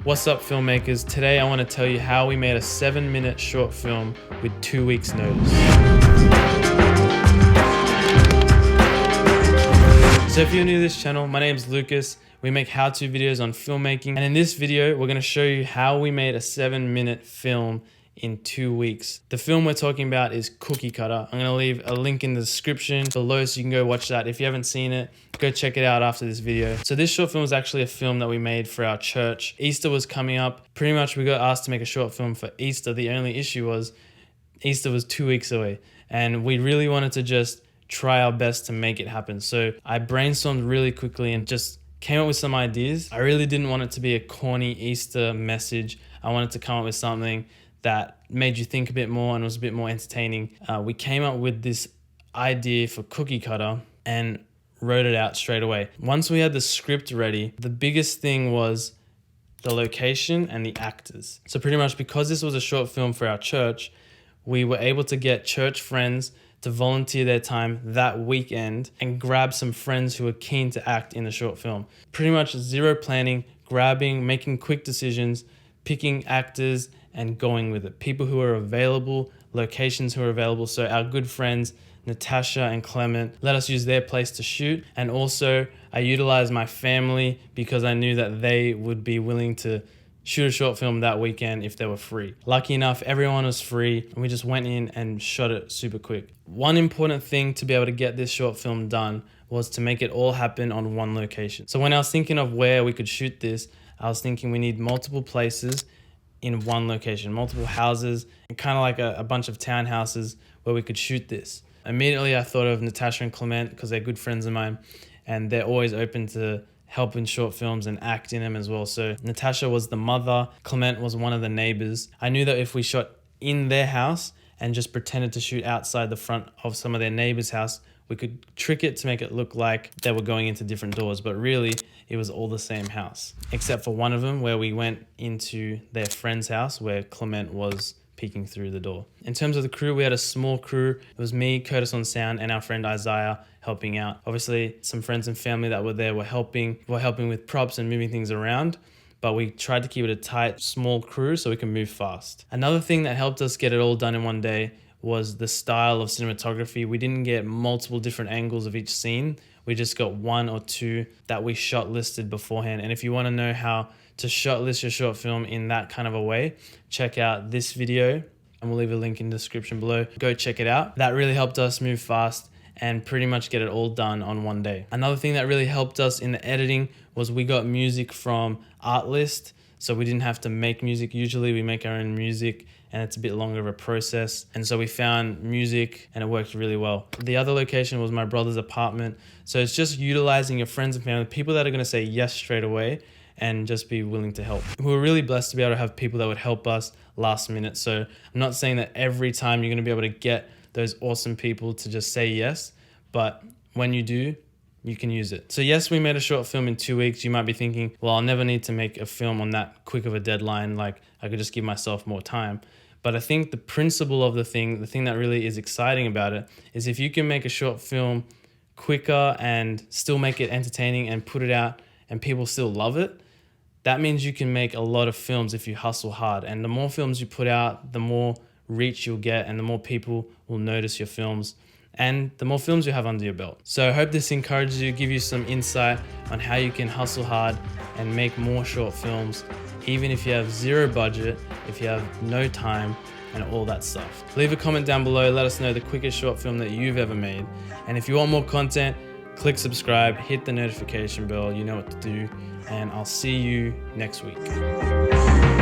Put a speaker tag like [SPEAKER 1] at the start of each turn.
[SPEAKER 1] What's up, filmmakers? Today I want to tell you how we made a 7-minute short film with 2 weeks notice. So if you're new to this channel, my name is Lucas. We make how-to videos on filmmaking, and in this video we're going to show you how we made a 7-minute film in 2 weeks. The film we're talking about is Cookie Cutter. I'm going to leave a link in the description below so you can go watch that. If you haven't seen it, go check it out after this video. So this short film was actually a film that we made for our church. Easter was coming up. Pretty much we got asked to make a short film for Easter. The only issue was Easter was 2 weeks away, and we really wanted to just try our best to make it happen. So I brainstormed really quickly and just came up with some ideas. I really didn't want it to be a corny Easter message. I wanted to come up with something that made you think a bit more and was a bit more entertaining. We came up with this idea for Cookie Cutter and wrote it out straight away. Once we had the script ready, the biggest thing was the location and the actors. So pretty much because this was a short film for our church, we were able to get church friends to volunteer their time that weekend and grab some friends who were keen to act in the short film. Pretty much zero planning, making quick decisions, picking actors and going with it. People who are available, locations who are available. So our good friends, Natasha and Clement, let us use their place to shoot. And also I utilized my family because I knew that they would be willing to shoot a short film that weekend if they were free. Lucky enough, everyone was free and we just went in and shot it super quick. One important thing to be able to get this short film done was to make it all happen on one location. So when I was thinking of where we could shoot this, I was thinking we need multiple places in one location, multiple houses, and kind of like a bunch of townhouses where we could shoot this. Immediately I thought of Natasha and Clement because they're good friends of mine and they're always open to help in short films and act in them as well. So Natasha was the mother, Clement was one of the neighbors. I knew that if we shot in their house and just pretended to shoot outside the front of some of their neighbors' house, we could trick it to make it look like they were going into different doors, but really it was all the same house, except for one of them where we went into their friend's house where Clement was peeking through the door. In terms of the crew, we had a small crew. It was me, Curtis on sound, and our friend Isaiah helping out. Obviously, some friends and family that were there were helping with props and moving things around, but we tried to keep it a tight, small crew so we can move fast. Another thing that helped us get it all done in one day was the style of cinematography. We didn't get multiple different angles of each scene. We just got one or two that we shot listed beforehand. And if you want to know how to shot list your short film in that kind of a way, check out this video and we'll leave a link in the description below. Go check it out. That really helped us move fast and pretty much get it all done on one day. Another thing that really helped us in the editing was we got music from Artlist. So we didn't have to make music. Usually we make our own music and it's a bit longer of a process. And so we found music and it worked really well. The other location was my brother's apartment. So it's just utilizing your friends and family, people that are gonna say yes straight away and just be willing to help. We were really blessed to be able to have people that would help us last minute. So I'm not saying that every time you're gonna be able to get those awesome people to just say yes, but when you do, you can use it. So yes, we made a short film in 2 weeks. You might be thinking, well, I'll never need to make a film on that quick of a deadline. Like I could just give myself more time. But I think the principle of the thing that really is exciting about it is if you can make a short film quicker and still make it entertaining and put it out and people still love it, that means you can make a lot of films if you hustle hard. And the more films you put out, the more reach you'll get and the more people will notice your films and the more films you have under your belt. So I hope this encourages you, give you some insight on how you can hustle hard and make more short films, even if you have zero budget, if you have no time and all that stuff. Leave a comment down below, let us know the quickest short film that you've ever made. And if you want more content, click subscribe, hit the notification bell, you know what to do, and I'll see you next week.